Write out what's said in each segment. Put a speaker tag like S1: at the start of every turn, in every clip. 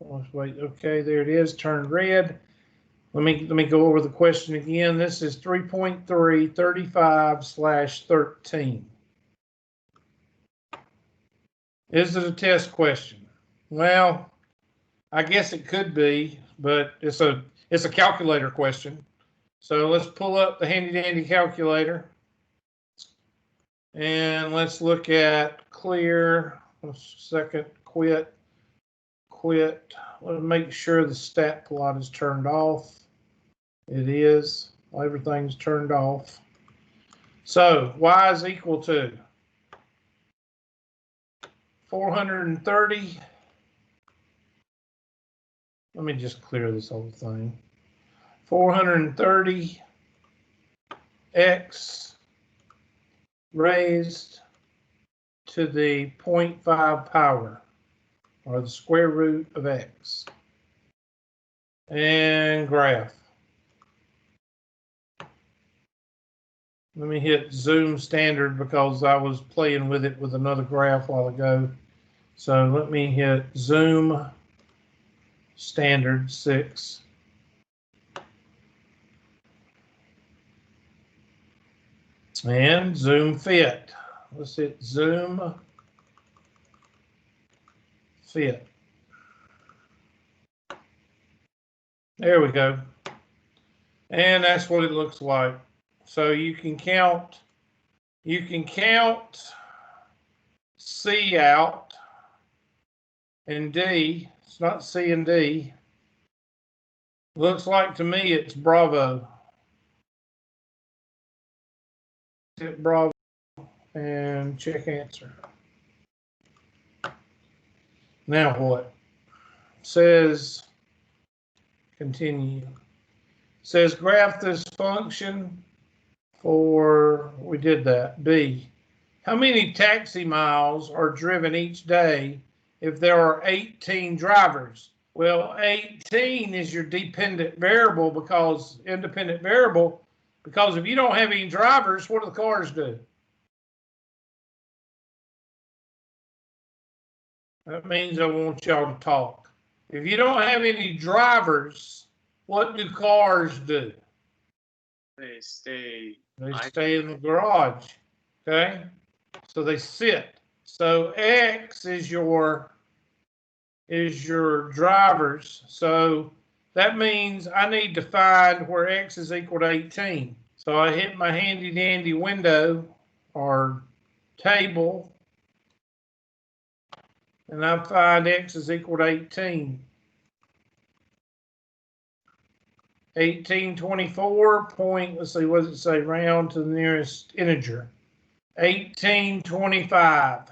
S1: Let's wait. Okay, there it is. Turned red. Let me go over the question again. This is 3.3 35/13. Is it a test question? Well, I guess it could be, but it's a calculator question. So let's pull up the handy dandy calculator. And let's look at clear. Second, quit. Let's make sure the stat plot is turned off. It is. Everything's turned off. So y is equal to 430. Let me just clear this whole thing. 430 x raised to the 0.5 power, or the square root of x. And graph. Let me hit zoom standard because I was playing with it with another graph a while ago. So let me hit zoom standard 6. And zoom fit. Let's hit zoom fit. There we go. And that's what it looks like. So you can count C out and D. It's not C and D. Looks like to me it's Bravo. Hit Bravo and check answer. Now what? Says continue. Says graph this function for, we did that, B. How many taxi miles are driven each day if there are 18 drivers? Well, 18 is your independent variable because if you don't have any drivers, what do the cars do? That means I want y'all to talk. If you don't have any drivers, what do cars do?
S2: They stay
S1: in the garage. Okay? So they sit. So X is your drivers. So that means I need to find where X is equal to 18. So I hit my handy dandy window or table, and I find X is equal to 18. 1824 point, let's see, what does it say? Round to the nearest integer. 1825.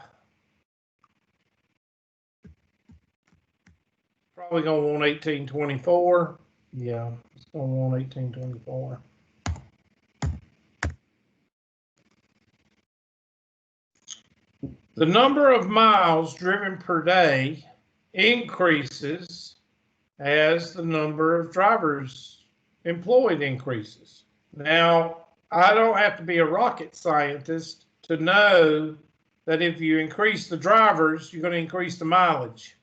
S1: Probably gonna want 1824. Yeah, it's gonna want 1824. The number of miles driven per day increases as the number of drivers employed increases. Now, I don't have to be a rocket scientist to know that if you increase the drivers, you're going to increase the mileage.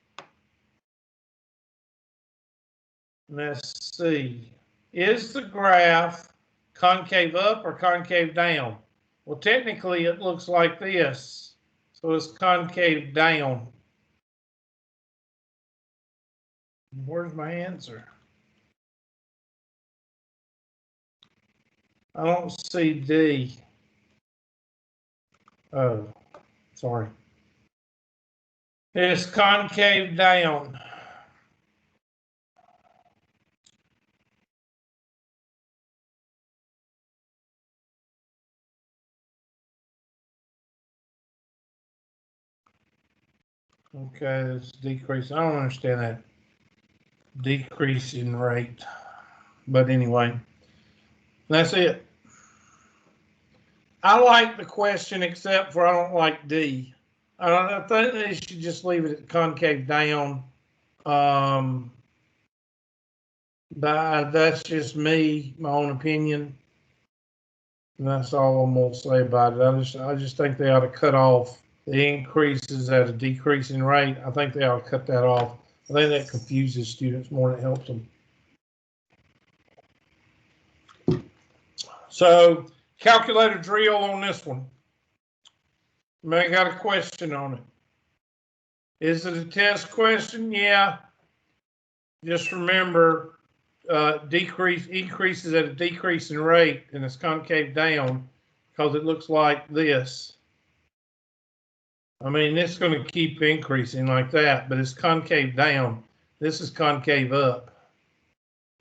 S1: Let's see. Is the graph concave up or concave down? Well, technically, it looks like this. So it's concave down. Where's my answer? I don't see D. Oh, sorry. It's concave down. Okay, it's decrease. I don't understand that. Decreasing rate. But anyway, that's it. I like the question, except for I don't like D. I think they should just leave it at concave down. But that's just me, my own opinion. And that's all I'm gonna say about it. I just think they ought to cut off the increases at a decreasing rate. I think they ought to cut that off. I think that confuses students more than it helps them. So, calculator drill on this one. I got a question on it. Is it a test question? Yeah. Just remember, increases at a decreasing rate, and it's concave down because it looks like this. I mean, it's going to keep increasing like that, but it's concave down. This is concave up.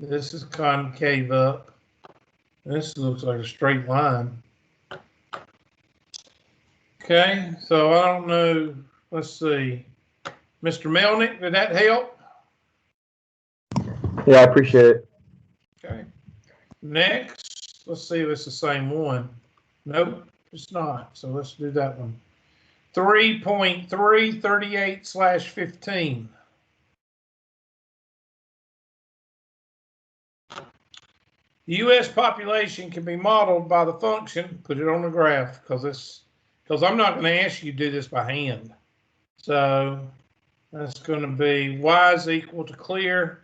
S1: This is concave up. This looks like a straight line. Okay, so I don't know. Let's see. Mr. Melnick, did that help?
S3: Yeah, I appreciate it.
S1: Okay. Next, let's see if it's the same one. Nope, it's not. So let's do that one. 3.338/15. The U.S. population can be modeled by the function, put it on the graph, because I'm not going to ask you to do this by hand. So that's going to be y is equal to clear,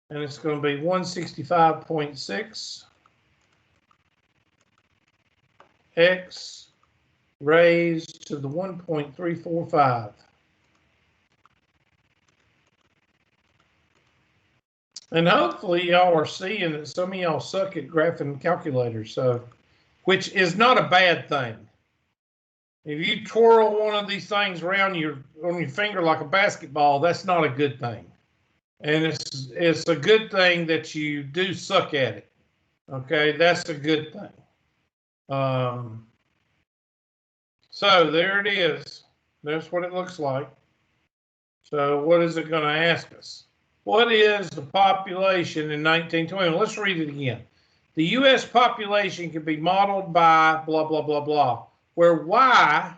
S1: and it's going to be 165.6 x raised to the 1.345. And hopefully y'all are seeing that some of y'all suck at graphing calculators, so, which is not a bad thing. If you twirl one of these things around on your finger like a basketball, that's not a good thing. And it's a good thing that you do suck at it. Okay, that's a good thing. So there it is. That's what it looks like. So what is it going to ask us? What is the population in 1920? Well, let's read it again. The U.S. population can be modeled by blah, blah, blah, blah, where Y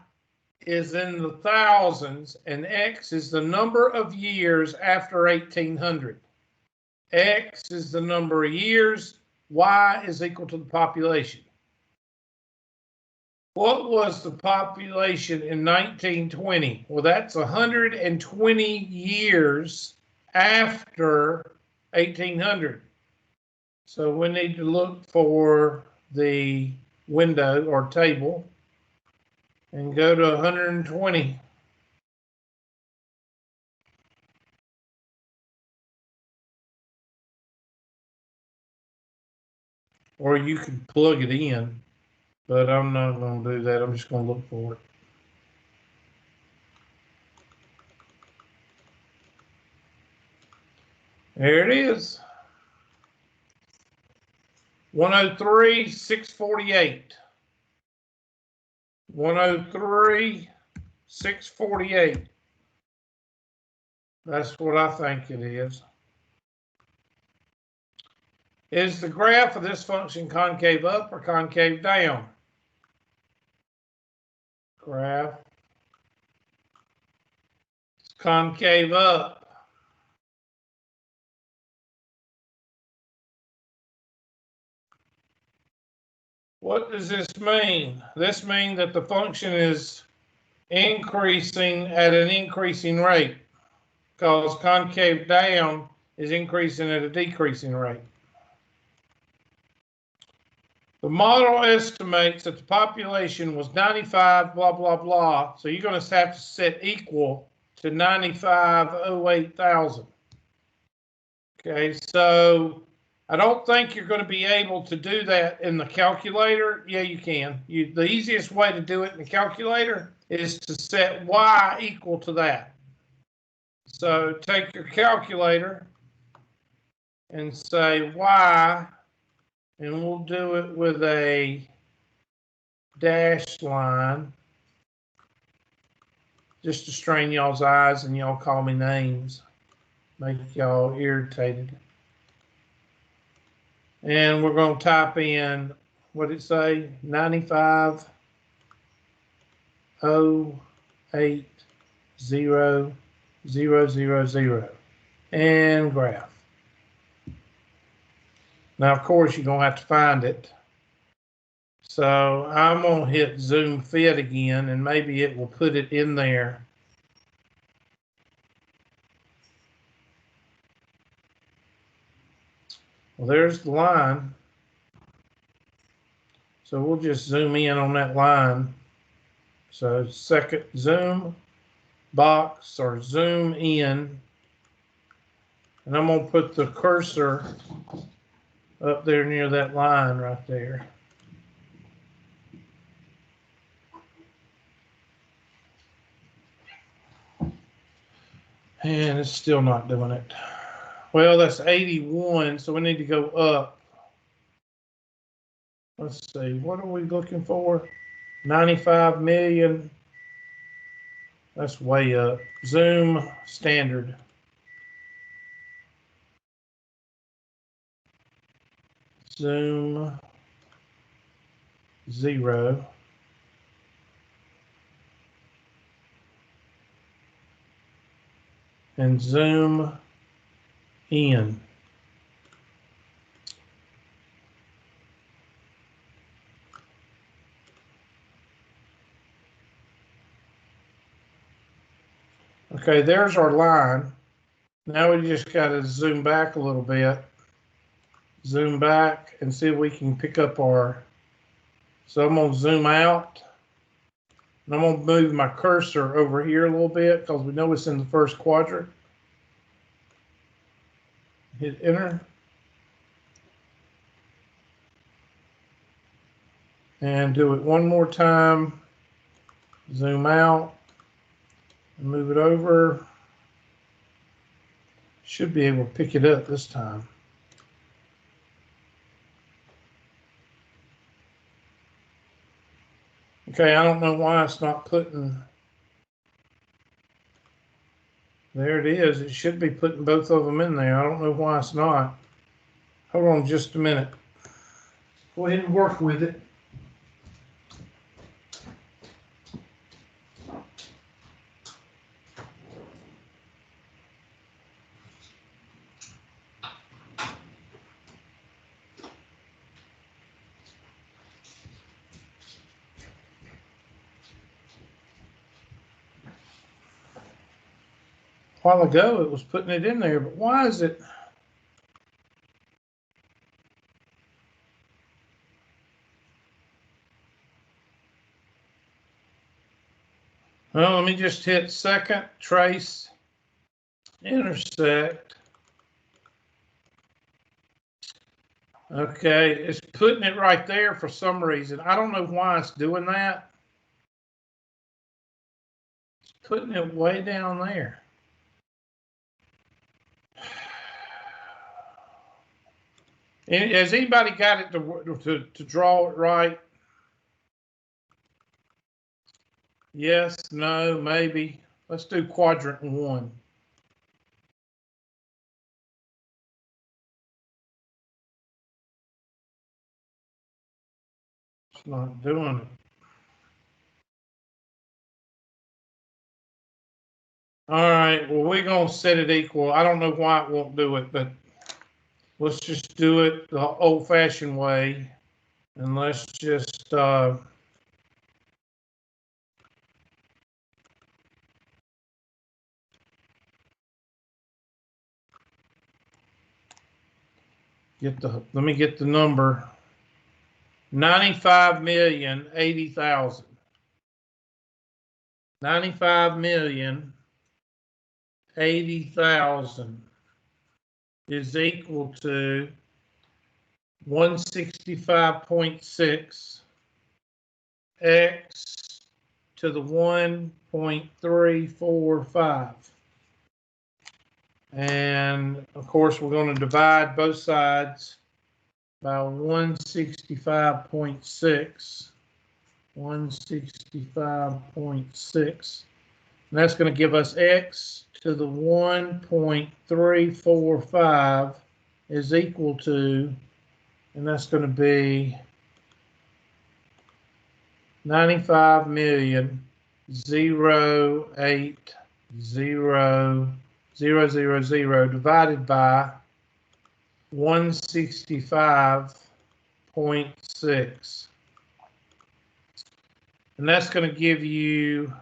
S1: is in the thousands and X is the number of years after 1800. X is the number of years. Y is equal to the population. What was the population in 1920? Well, that's 120 years after 1800. So we need to look for the window or table and go to 120. Or you can plug it in, but I'm not going to do that. I'm just going to look for it. There it is. 103,648. 103,648. That's what I think it is. Is the graph of this function concave up or concave down? Graph. It's concave up. What does this mean? This means that the function is increasing at an increasing rate, because concave down is increasing at a decreasing rate. The model estimates that the population was 95, blah, blah, blah. So you're going to have to set equal to 95,008,000. Okay, so I don't think you're going to be able to do that in the calculator. Yeah, you can. The easiest way to do it in the calculator is to set y equal to that. So take your calculator and say y, and we'll do it with a dashed line, just to strain y'all's eyes and y'all call me names, make y'all irritated. And we're going to type in, what did it say? 95,080,000 and graph. Now, of course, you're going to have to find it. So I'm going to hit zoom fit again, and maybe it will put it in there. Well, there's the line. So we'll just zoom in on that line. So second zoom box or zoom in. And I'm going to put the cursor up there near that line right there. And it's still not doing it. Well, that's 81, so we need to go up. Let's see, what are we looking for? 95 million. That's way up. Zoom standard. Zoom 0. And zoom in. Okay, there's our line. Now we just got to zoom back a little bit. Zoom back and see if we can pick up our. So I'm going to zoom out. And I'm going to move my cursor over here a little bit because we know it's in the first quadrant. Hit enter. And do it one more time. Zoom out. And move it over. Should be able to pick it up this time. Okay, I don't know why it's not putting. There it is. It should be putting both of them in there. I don't know why it's not. Hold on just a minute. Go ahead and work with it. A while ago it was putting it in there, but why is it? Well, let me just hit second, trace, intersect. Okay, it's putting it right there for some reason. I don't know why it's doing that. It's putting it way down there. Has anybody got it to draw it right? Yes, no, maybe. Let's do quadrant 1. It's not doing it. All right, well, we're going to set it equal. I don't know why it won't do it, but let's just do it the old-fashioned way. And let's just let me get the number. 95,080,000. 95,080,000 is equal to 165.6 x to the 1.345. And of course, we're going to divide both sides by 165.6. 165.6. And that's going to give us x to the 1.345 is equal to, and that's going to be 95,080,000 divided by 165.6. And that's going to give you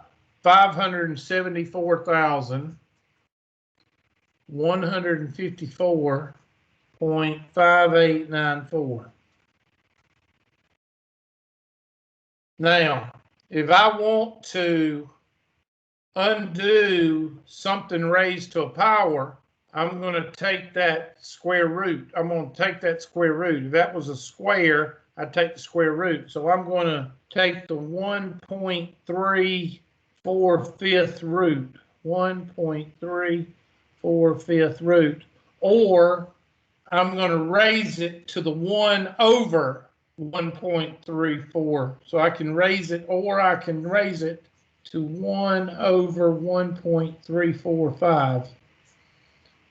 S1: 574,154 0.5894. Now, if I want to undo something raised to a power, I'm going to take that square root. I'm going to take that square root. If that was a square, I'd take the square root. So I'm going to take the 1.34 root, 1.34 root, or I'm going to raise it to the 1 over 1.34. So I can raise it, or I can raise it to 1 over 1.345.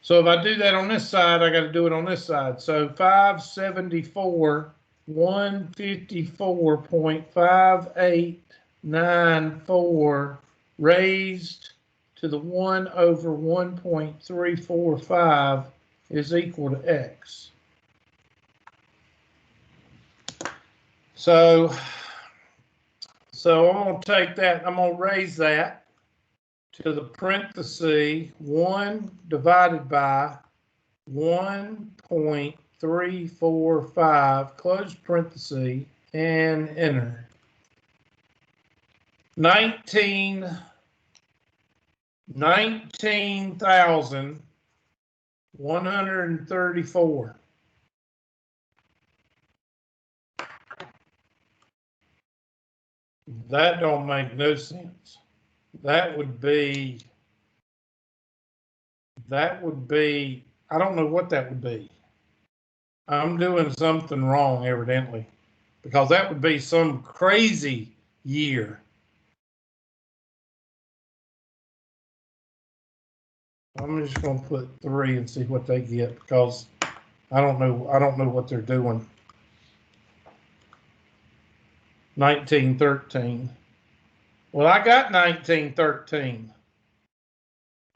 S1: So if I do that on this side, I got to do it on this side. So 574, 154.5894 raised to the 1 over 1.345 is equal to X. So I'm going to take that, I'm going to raise that to the parenthesis 1 divided by 1.345, close parenthesis, and enter. 19,134. That don't make no sense. That would be, I don't know what that would be. I'm doing something wrong, evidently, because that would be some crazy year. I'm just going to put 3 and see what they get, because I don't know what they're doing. 1913. Well, I got 1913.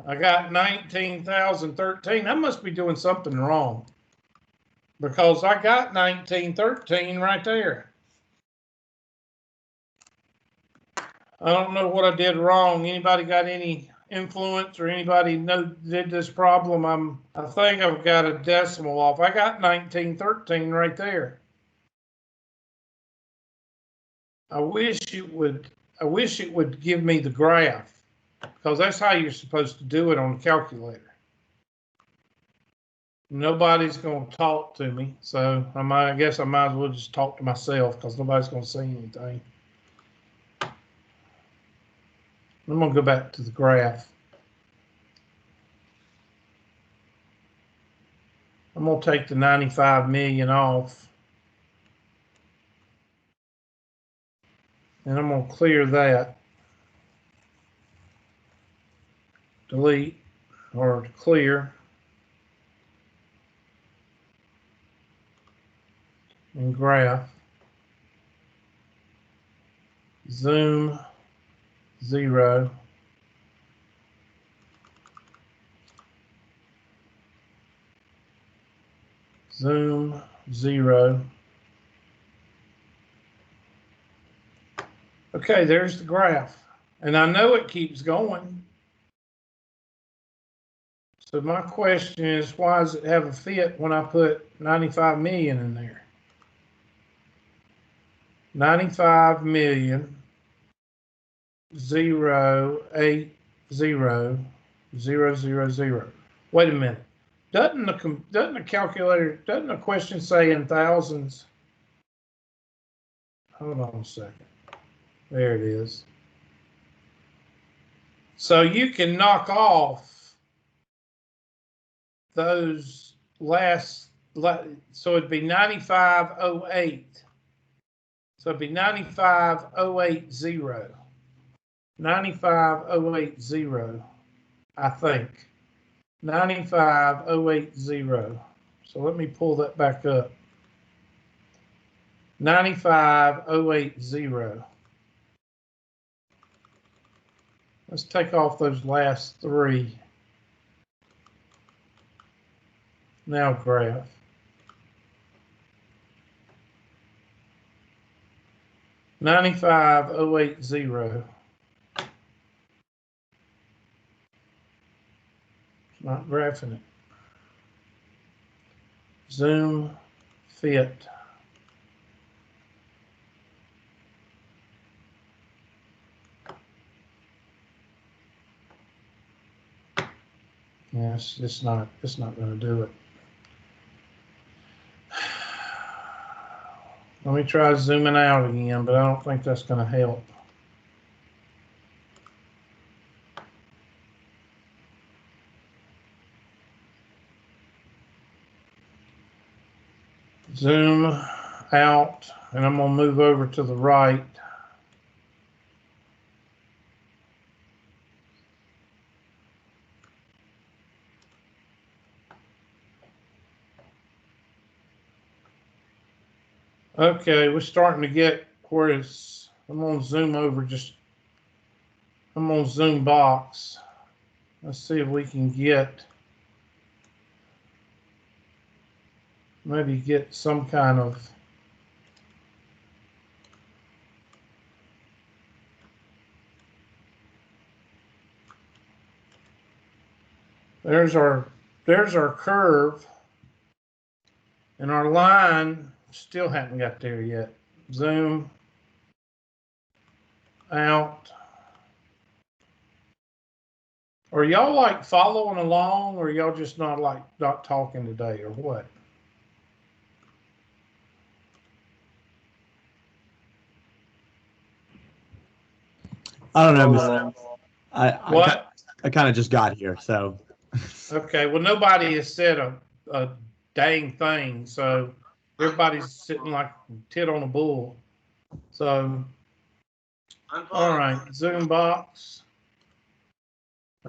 S1: I got 19,013. I must be doing something wrong, because I got 1913 right there. I don't know what I did wrong. Anybody got any influence, or anybody did this problem? I think I've got a decimal off. I got 1913 right there. I wish it would give me the graph, because that's how you're supposed to do it on a calculator. Nobody's going to talk to me, so I guess I might as well just talk to myself, because nobody's going to see anything. I'm going to go back to the graph. I'm going to take the 95 million off, and I'm going to clear that. Delete, or clear, and graph. Zoom 0. Zoom 0. Okay, there's the graph. And I know it keeps going. So my question is, why does it have a fit when I put 95 million in there? 95 million 080 000. Wait a minute. Doesn't the calculator, doesn't the question say in thousands? Hold on a second. There it is. So you can knock off those last, so it'd be 9508. So it'd be 95080. 95080, I think. 95080. So let me pull that back up. 95080. Let's take off those last 3. Now graph. $95,080. It's not graphing it. Zoom fit. Yes, it's not going to do it. Let me try zooming out again, but I don't think that's going to help. Zoom out, and I'm going to move over to the right. Okay, we're starting to get where it's, I'm going to zoom over I'm going to zoom box. Let's see if we can maybe get some kind of, there's our curve, and our line still haven't got there yet. Zoom out. Are y'all like following along, or y'all just not talking today, or what?
S3: I don't know.
S1: What?
S3: I kind of just got here, so.
S1: Okay, well, nobody has said a dang thing, so everybody's sitting like tit on a bull. So, all right, Zoom box.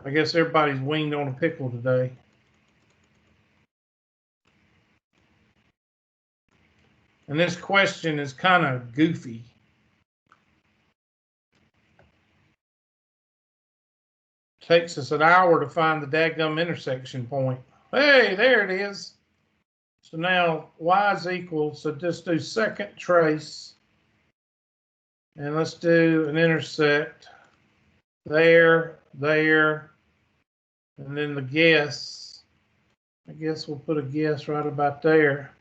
S1: I guess everybody's winged on a pickle today. And this question is kind of goofy. Takes us an hour to find the dadgum intersection point. Hey, there it is. So now y is equal, so just do second trace. And let's do an intersect there, and then the guess. I guess we'll put a guess right about there.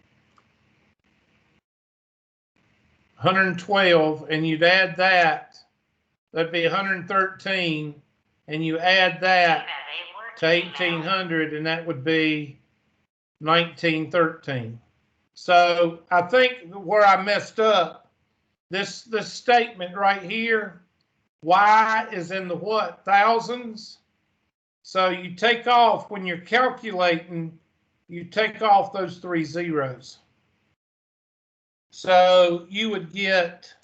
S1: 112, and you'd add that. That'd be 113, and you add that to 1800, and that would be 1913. So I think where I messed up, this statement right here, y is in the what? Thousands. So you take off, when you're calculating, you take off those 3 zeros. So you would get,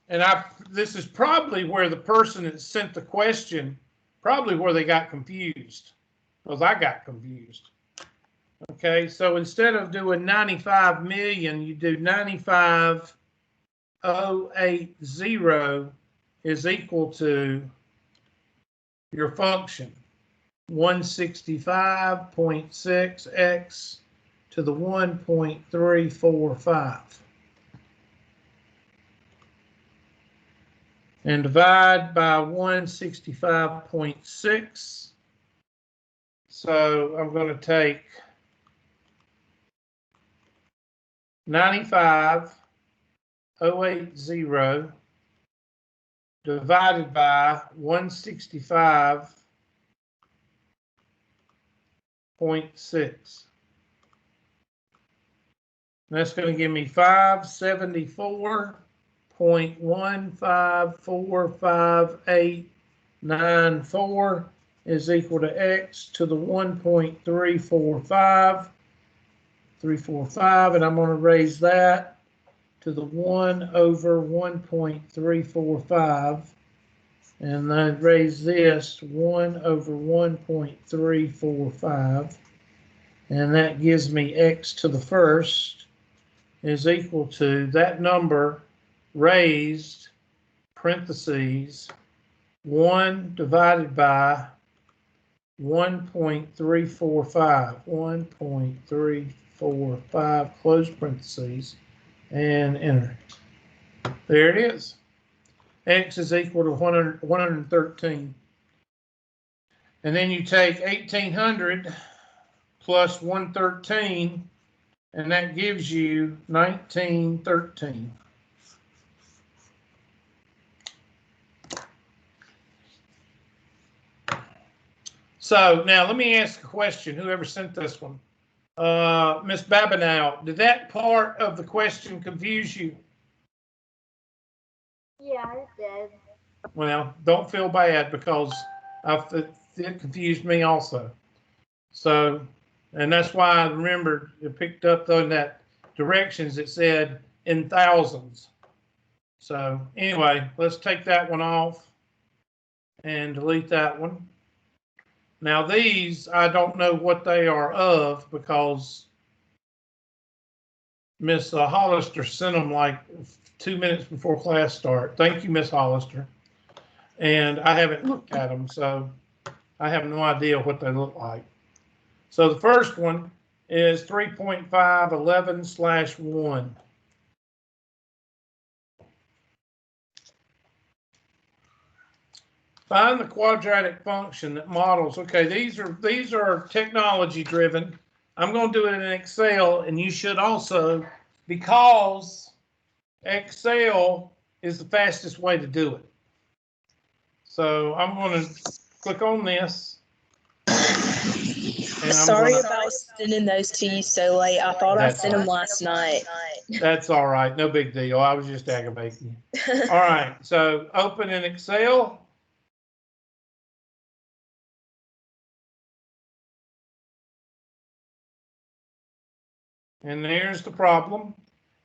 S1: and this is probably where the person that sent the question, probably where they got confused, because I got confused. Okay, so instead of doing 95 million, you do 95,080 is equal to your function, 165.6x to the 1.345. And divide by 165.6. So I'm going to take 95,080 divided by 165.6. That's going to give me 574.1545,894 is equal to x to the 1.345, and I'm going to raise that to the 1 over 1.345, and then raise this 1 over 1.345, and that gives me x to the first is equal to that number raised, parentheses, 1 divided by 1.345, 1.345, close parentheses, and enter. There it is. X is equal to 113. And then you take 1800 plus 113, and that gives you 1913. So now let me ask a question, whoever sent this one. Miss Babinow, did that part of the question confuse you?
S4: Yeah, it did.
S1: Well, don't feel bad because it confused me also. So, and that's why I remembered it picked up on that directions it said in thousands. So anyway, let's take that one off and delete that one. Now these, I don't know what they are of because Miss Hollister sent them like 2 minutes before class start. Thank you, Miss Hollister. And I haven't looked at them, so I have no idea what they look like. So the first one is 3.511/1. Find the quadratic function that models. Okay, these are technology driven. I'm going to do it in Excel, and you should also, because Excel is the fastest way to do it. So I'm going to click on this. And
S5: Sorry about sending those to you so late. I thought I sent them last night.
S1: That's all right. No big deal. I was just aggravating you. All right. So open in Excel. And there's the problem.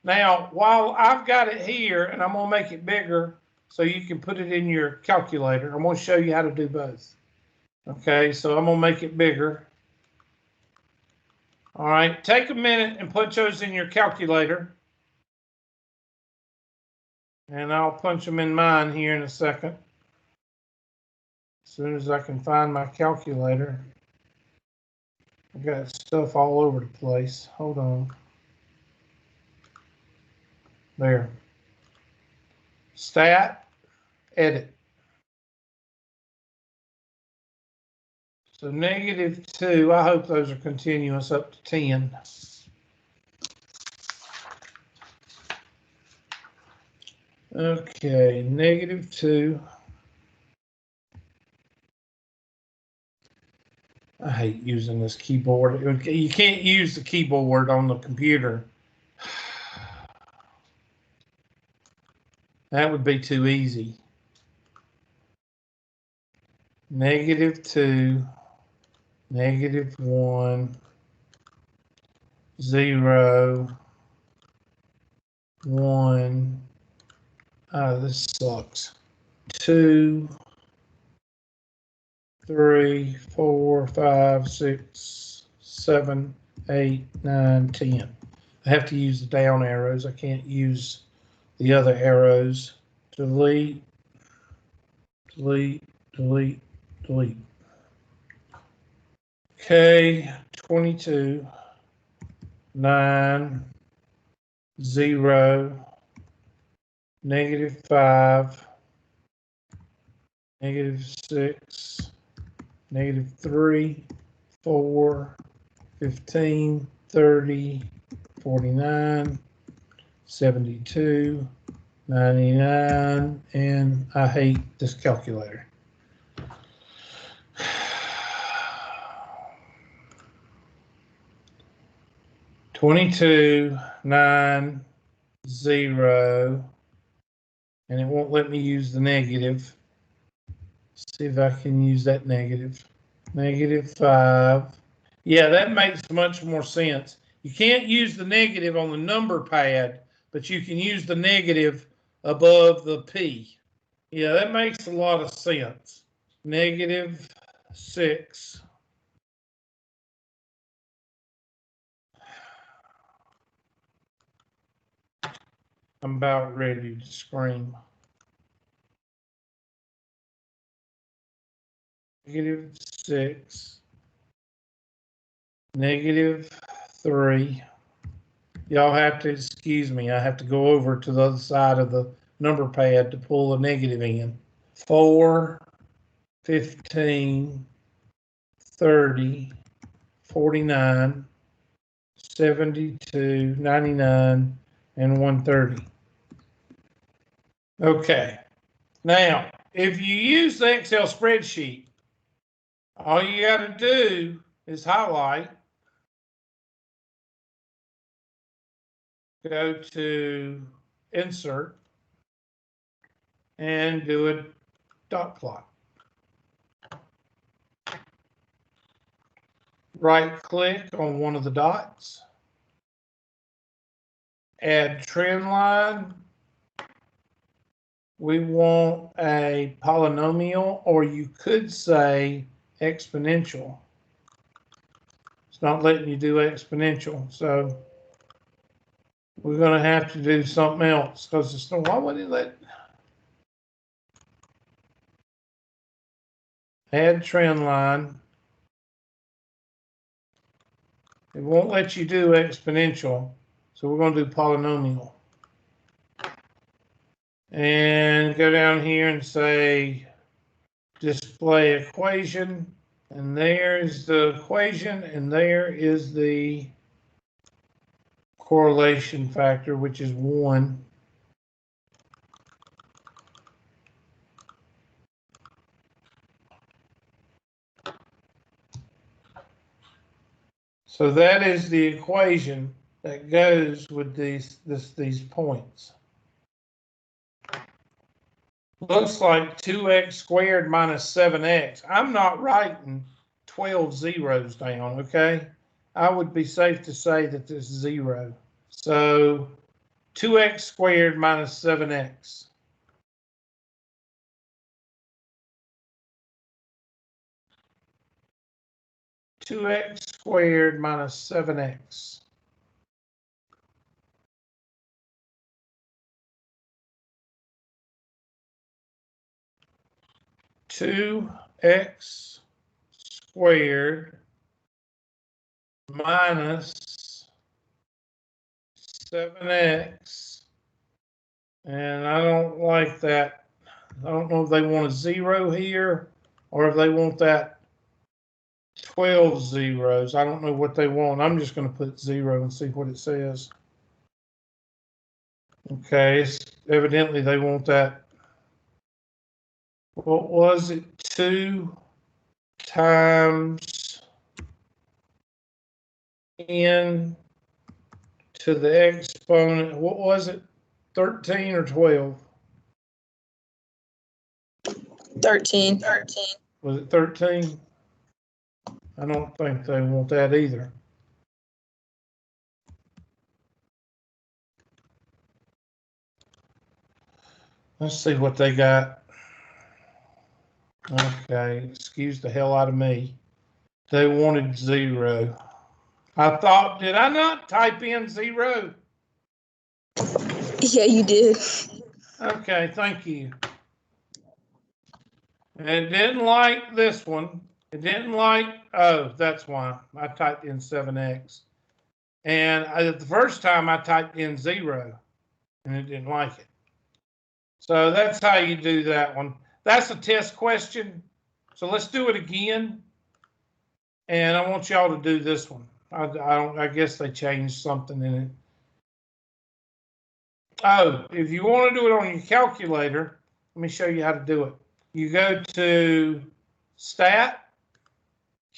S1: Now, while I've got it here, and I'm going to make it bigger so you can put it in your calculator, I'm going to show you how to do both. Okay, so I'm going to make it bigger. All right, take a minute and put those in your calculator. And I'll punch them in mine here in a second. As soon as I can find my calculator. I've got stuff all over the place. Hold on. There. Stat, edit. So -2, I hope those are continuous up to 10. Okay, -2. I hate using this keyboard. You can't use the keyboard on the computer. That would be too easy. -2, -1, 0, 1. Oh, this sucks. 2, 3, 4, 5, 6, 7, 8, 9, 10. I have to use the down arrows. I can't use the other arrows. Delete, delete, delete, delete. Okay, 22, 9, 0, -5, -6, -3, 4, 15, 30, 49, 72, 99, and I hate this calculator. $22, 9, 0, and it won't let me use the negative. See if I can use that negative. -5. Yeah, that makes much more sense. You can't use the negative on the number pad, but you can use the negative above the P. Yeah, that makes a lot of sense. -6. I'm about ready to scream. -6. -3. Y'all have to excuse me. I have to go over to the other side of the number pad to pull a negative in. 4, 15, 30, 49, 72, 99, and 130. Okay. Now, if you use the Excel spreadsheet, all you got to do is highlight, go to Insert, and do a dot plot. Right click on one of the dots, add trend line. We want a polynomial, or you could say exponential. It's not letting you do exponential, so we're going to have to do something else because it's no. Why would it let? Add trend line. It won't let you do exponential, so we're going to do polynomial. And go down here and say display equation, and there's the equation, and there is the correlation factor, which is 1. So that is the equation that goes with these points. Looks like 2x squared minus 7x. I'm not writing 12 zeros down, okay? I would be safe to say that this is 0. So 2x squared minus 7x. Two x squared minus 7x. Two x squared minus 7x. And I don't like that. I don't know if they want a 0 here or if they want that 12 zeros. I don't know what they want. I'm just going to put 0 and see what it says. Okay, evidently they want that. What was it? 2 times n to the exponent. What was it? 13 or 12?
S5: 13.
S1: Was it 13? I don't think they want that either. Let's see what they got. Okay, excuse the hell out of me. They wanted 0. I thought, did I not type in 0?
S5: Yeah, you did.
S1: Okay, thank you. And it didn't like this one. It didn't like, oh, that's why I typed in 7x. And the first time I typed in 0 and it didn't like it. So that's how you do that one. That's a test question. So let's do it again. And I want y'all to do this one. I guess they changed something in it. Oh, if you want to do it on your calculator, let me show you how to do it. You go to Stat,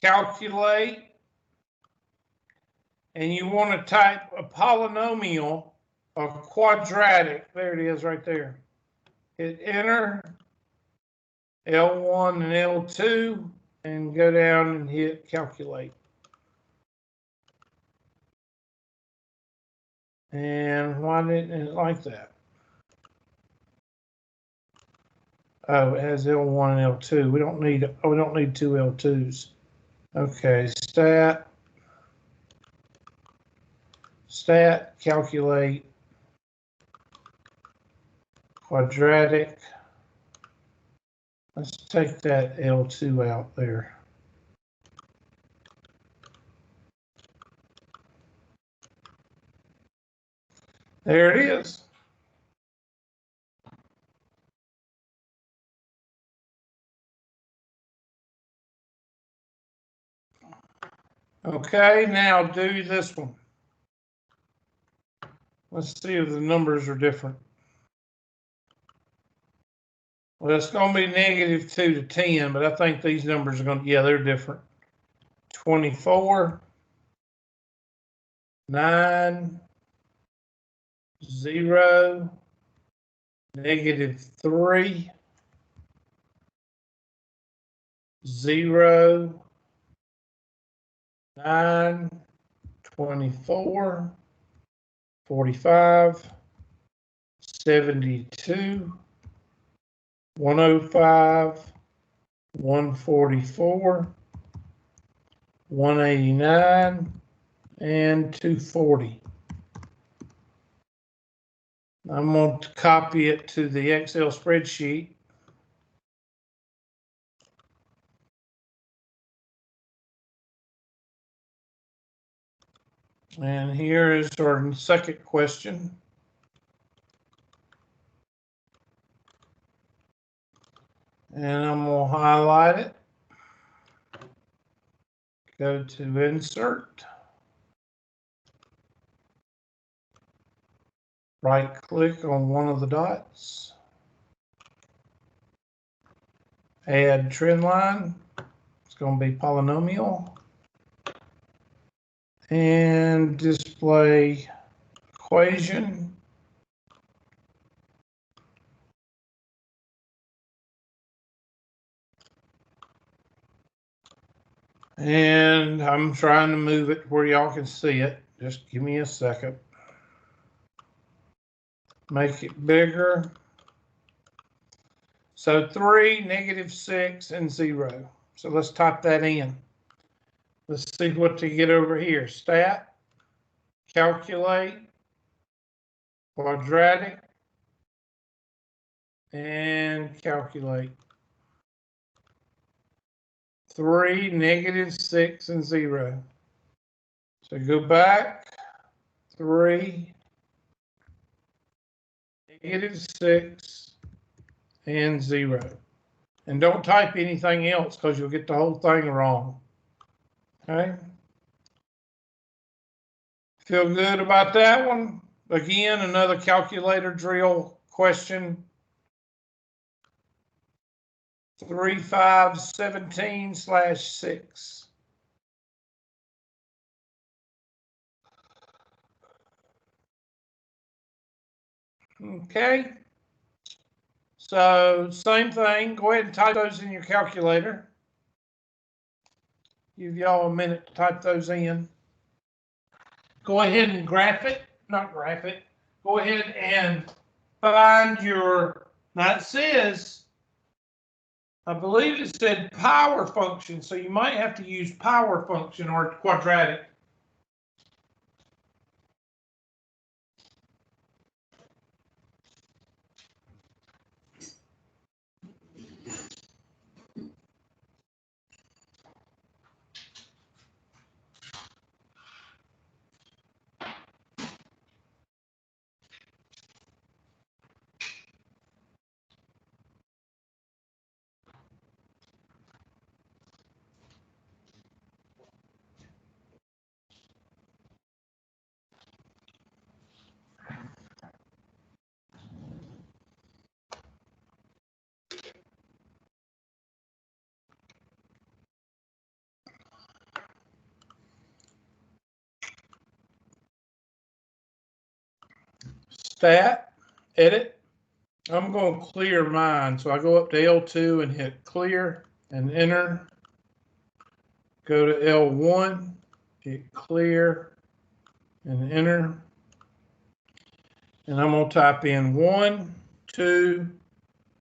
S1: Calculate, and you want to type a polynomial, a quadratic. There it is right there. Hit Enter, L1 and L2, and go down and hit Calculate. And why didn't it like that? Oh, it has L1 and L2. We don't need 2 L2s. Okay, stat, calculate, quadratic. Let's take that L2 out there. There it is. Okay, now do this one. Let's see if the numbers are different. Well, it's going to be -2 to 10, but I think these numbers are going to, yeah, they're different. 24, 9, 0, -3, 0, 9, 24, 45, 72, 105, 144, 189, and 240. I'm going to copy it to the Excel spreadsheet. And here is our second question. And I'm going to highlight it. Go to Insert. Right click on one of the dots. Add Trendline. It's going to be polynomial. And display equation. And I'm trying to move it where y'all can see it. Just give me a second. Make it bigger. So 3, -6, and 0. So let's type that in. Let's see what to get over here. Stat, calculate, quadratic, and calculate. 3, -6, and 0. So go back. 3, -6, and 0. And don't type anything else because you'll get the whole thing wrong. Okay. Feel good about that one? Again, another calculator drill question. 3517/6. Okay. So same thing. Go ahead and type those in your calculator. Give y'all a minute to type those in. Go ahead and graph it. Not graph it. Go ahead and find your, now it says, I believe it said power function, so you might have to use power function or quadratic. Stat, edit. I'm going to clear mine. So I go up to L2 and hit clear and enter. Go to L1, hit clear and enter. And I'm going to type in 1, 2,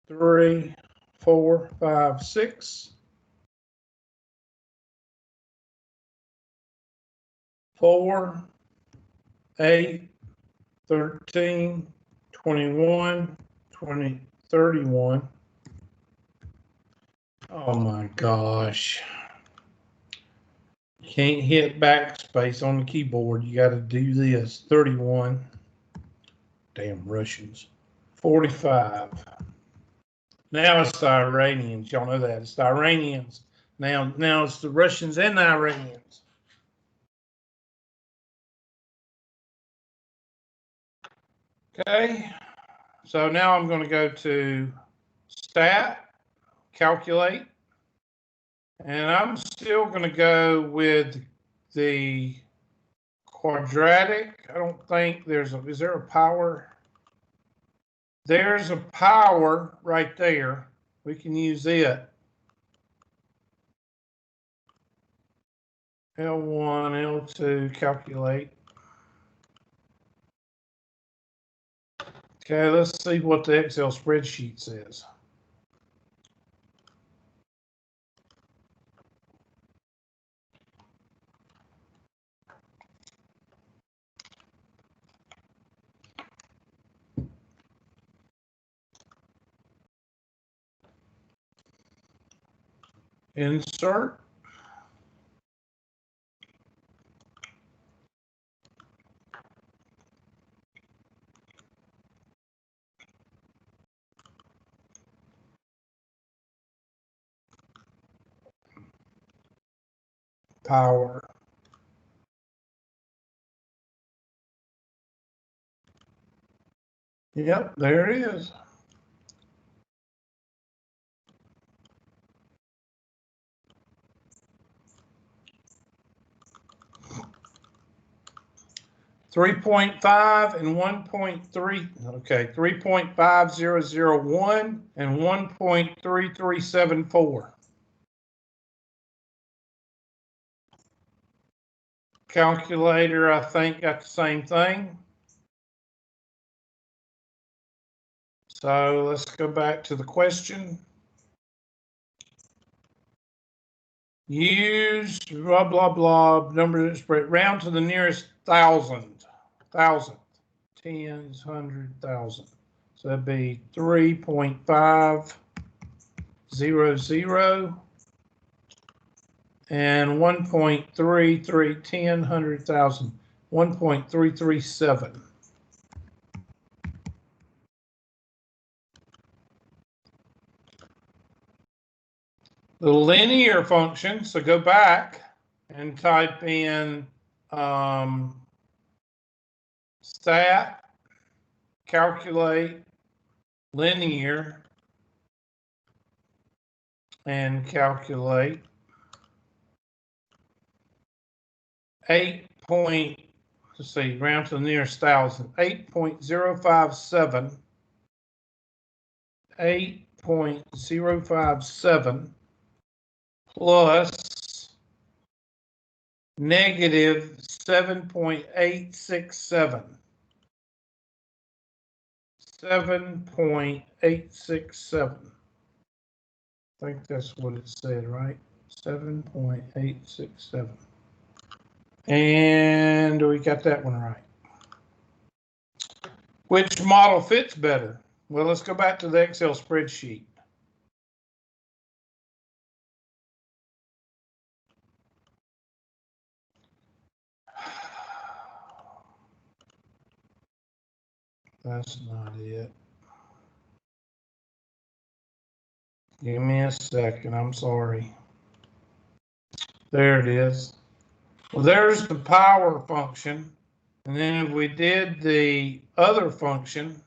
S1: 3, 4, 5, 6. 4, 8, 13, 21, 20, 31. Oh my gosh. Can't hit backspace on the keyboard. You got to do this. 31. Damn Russians. 45. Now it's the Iranians. Y'all know that. It's the Iranians. Now it's the Russians and the Iranians. Okay, so now I'm going to go to Stat, Calculate, and I'm still going to go with the Quadratic. I don't think there's a, is there a power? There's a power right there. We can use it. L1, L2, calculate. Okay, let's see what the Excel spreadsheet says. Insert. Power. Yep, there it is. .5 and 1.3. Okay, 3.5001 and 1.3374. Calculator, I think, got the same thing. So let's go back to the question. Use blah, blah, blah, number spread round to the nearest thousand, tens, 100,000. So that'd be 3.500 and 1.33, 10, 100,000, 1.337. The linear function, so go back and type in stat, calculate, linear, and calculate 8 point, let's see, round to the nearest thousand, 8.057, 8.057 plus negative 7.867. 7.867. I think that's what it said, right? 7.867. And we got that one right. Which model fits better? Well, let's go back to the Excel spreadsheet. That's not it. Give me a second, I'm sorry. There it is. Well, there's the power function. And then if we did the other function,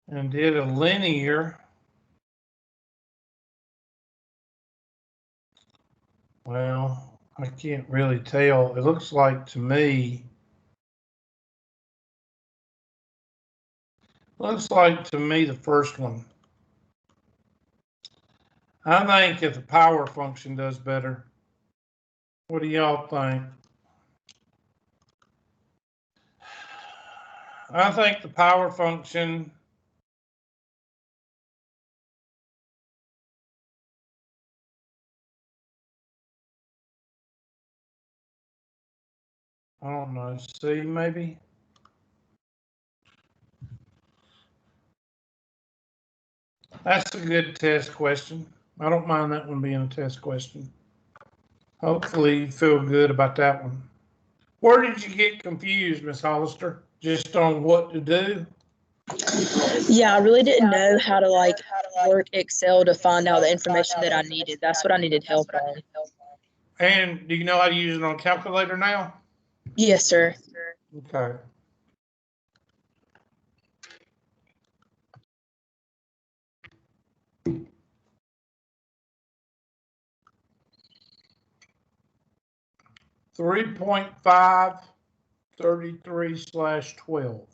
S1: and did a linear, well, I can't really tell. It looks like to me, the first one. I think if the power function does better. What do y'all think? I think the power function I don't know, C maybe? That's a good test question. I don't mind that one being a test question. Hopefully you feel good about that one. Where did you get confused, Miss Hollister? Just on what to do?
S5: Yeah, I really didn't know how to work Excel to find out the information that I needed. That's what I needed help on.
S1: And do you know how to use it on a calculator now?
S5: Yes, sir.
S1: Okay. (3.533/12).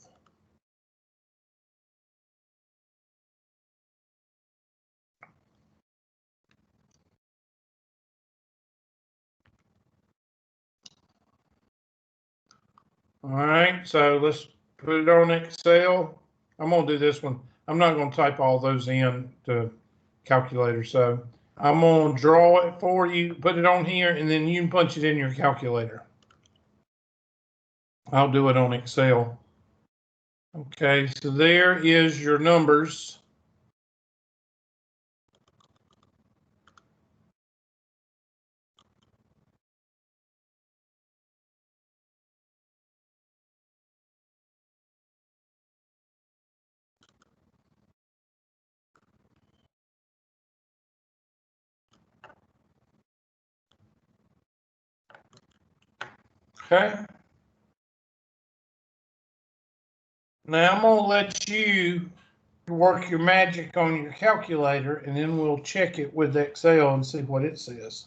S1: All right, so let's put it on Excel. I'm gonna do this one. I'm not gonna type all those in the calculator, so I'm gonna draw it for you, put it on here, and then you can punch it in your calculator. I'll do it on Excel. Okay, so there is your numbers. Okay. Now I'm gonna let you work your magic on your calculator, and then we'll check it with Excel and see what it says.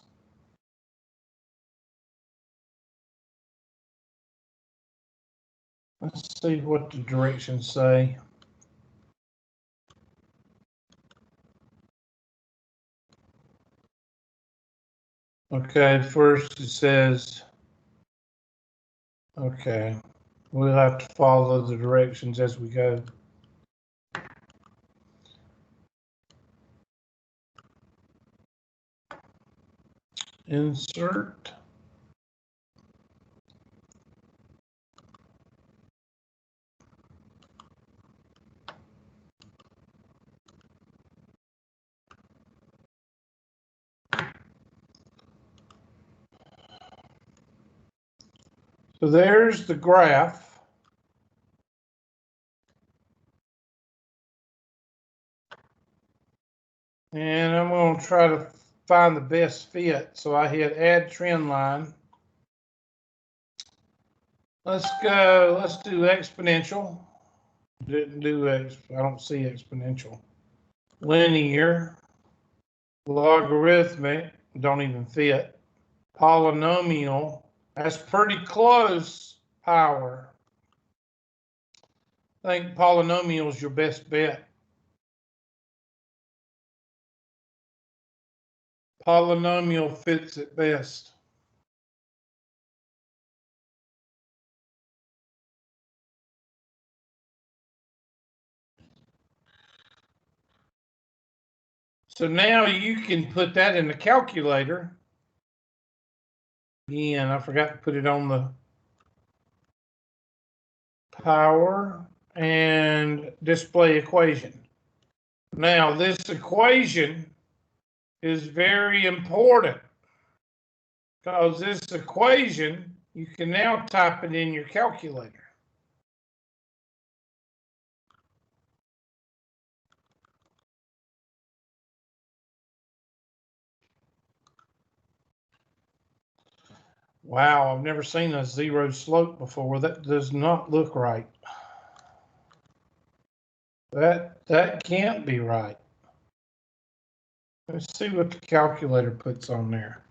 S1: Let's see what the directions say. Okay, first it says, okay, we'll have to follow the directions as we go. Insert. So there's the graph. And I'm going to try to find the best fit. So I hit add trend line. Let's go, let's do exponential. Didn't do I don't see exponential. Linear, logarithmic, don't even fit. Polynomial, that's pretty close. Power. I think polynomial is your best bet. Polynomial fits it best. So now you can put that in the calculator. Again, I forgot to put it on the power and display equation. Now this equation is very important because this equation, you can now type it in your calculator. Wow, I've never seen a zero slope before. That does not look right. That can't be right. Let's see what the calculator puts on there.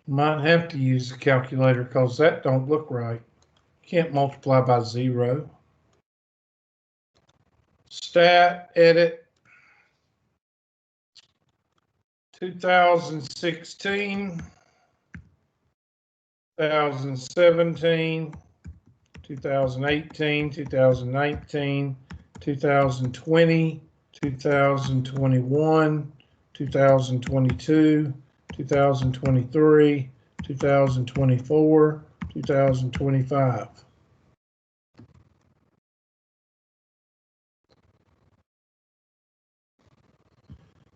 S1: Might have to use the calculator because that don't look right. Can't multiply by 0. Stat, edit, 2016, 2017, 2018, 2019, 2020, 2021, 2022, 2023, 2024, 2025.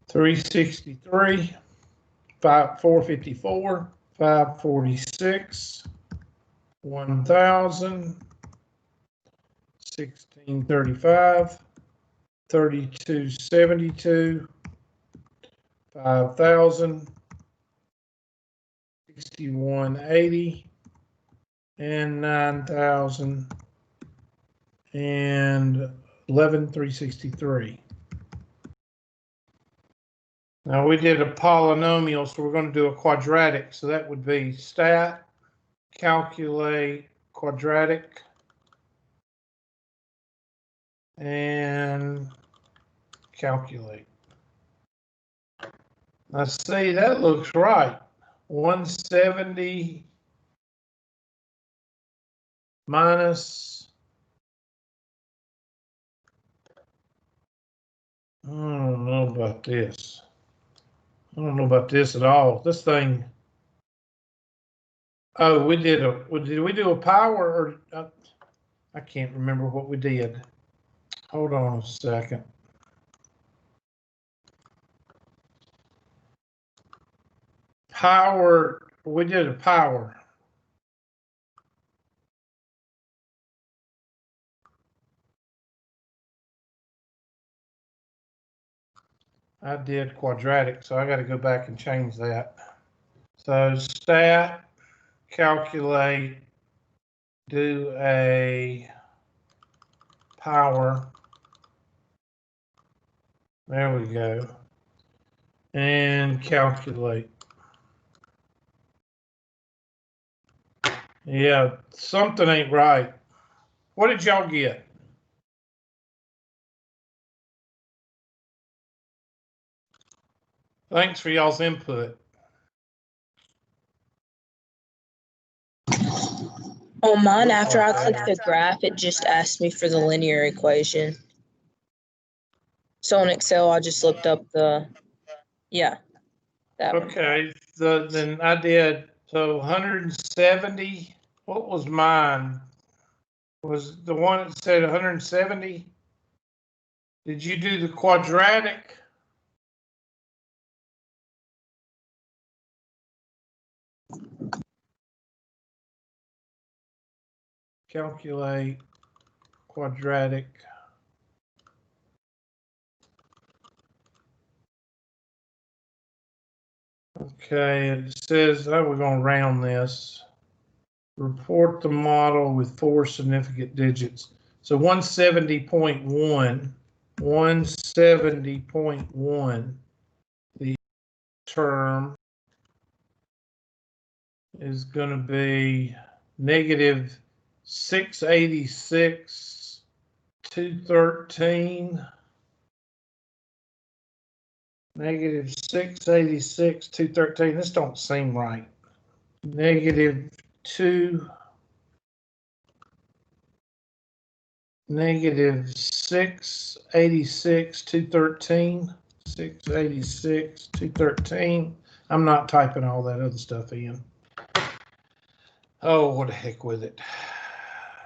S1: $363, 454, 546, 1,000, 1635, 3272, 5,000, 6180, and 9,000, and 11,363. Now we did a polynomial, so we're going to do a quadratic. So that would be stat, calculate, quadratic, and calculate. Now see, that looks right. 170 minus, I don't know about this. I don't know about this at all. This thing. Oh, did we do a power or I can't remember what we did. Hold on a second. Power, we did a power. I did quadratic, so I got to go back and change that. So stat, calculate, do a power. There we go. And calculate. Yeah, something ain't right. What did y'all get? Thanks for y'all's input.
S5: On mine, after I clicked the graph, it just asked me for the linear equation. So in Excel, I just looked up that one.
S1: Okay, so then I did, so 170, what was mine? Was the one that said 170? Did you do the quadratic? Calculate quadratic. Okay, it says, oh, we're going to round this. Report the model with 4 significant digits. So 170.1, 170.1, the term is going to be negative 686, 213. Negative 686, 213. This don't seem right. Negative 2. Negative 686, 213. 686, 213. I'm not typing all that other stuff in. Oh, what the heck with it.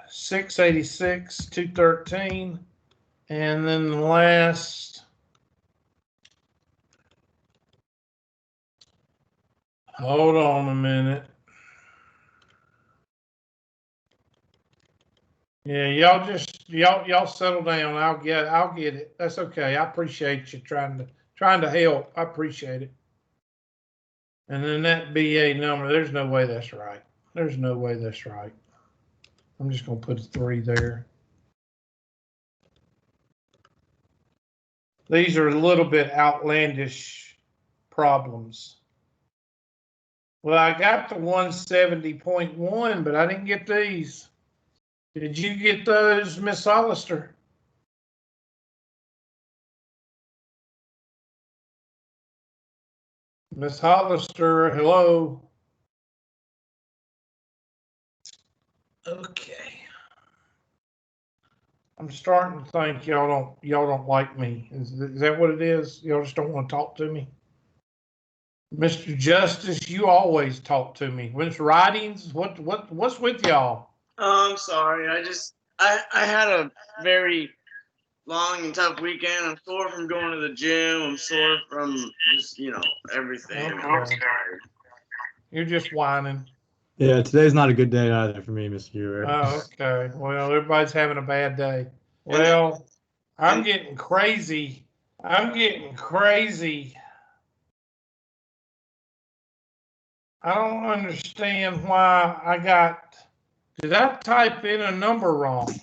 S1: 686, 213. And then the last. Hold on a minute. Yeah, y'all settle down. I'll get it. That's okay. I appreciate you trying to help. I appreciate it. And then that BA number, there's no way that's right. There's no way that's right. I'm just gonna put a 3 there. These are a little bit outlandish problems. Well, I got the 170.1, but I didn't get these. Did you get those, Miss Hollister? Miss Hollister, hello. Okay. I'm starting to think y'all don't like me. Is that what it is? Y'all just don't want to talk to me? Mr. Justice, you always talk to me. When it's writings, what's with y'all?
S2: Oh, I'm sorry. I had a very long and tough weekend. I'm sore from going to the gym. I'm sore from just, everything.
S1: Okay.
S2: I'm tired.
S1: You're just whining.
S3: Yeah, today's not a good day either for me, Mr. Ewer.
S1: Oh, okay. Well, everybody's having a bad day. Well, I'm getting crazy. I'm getting crazy. I don't understand why I got. Did I type in a number wrong?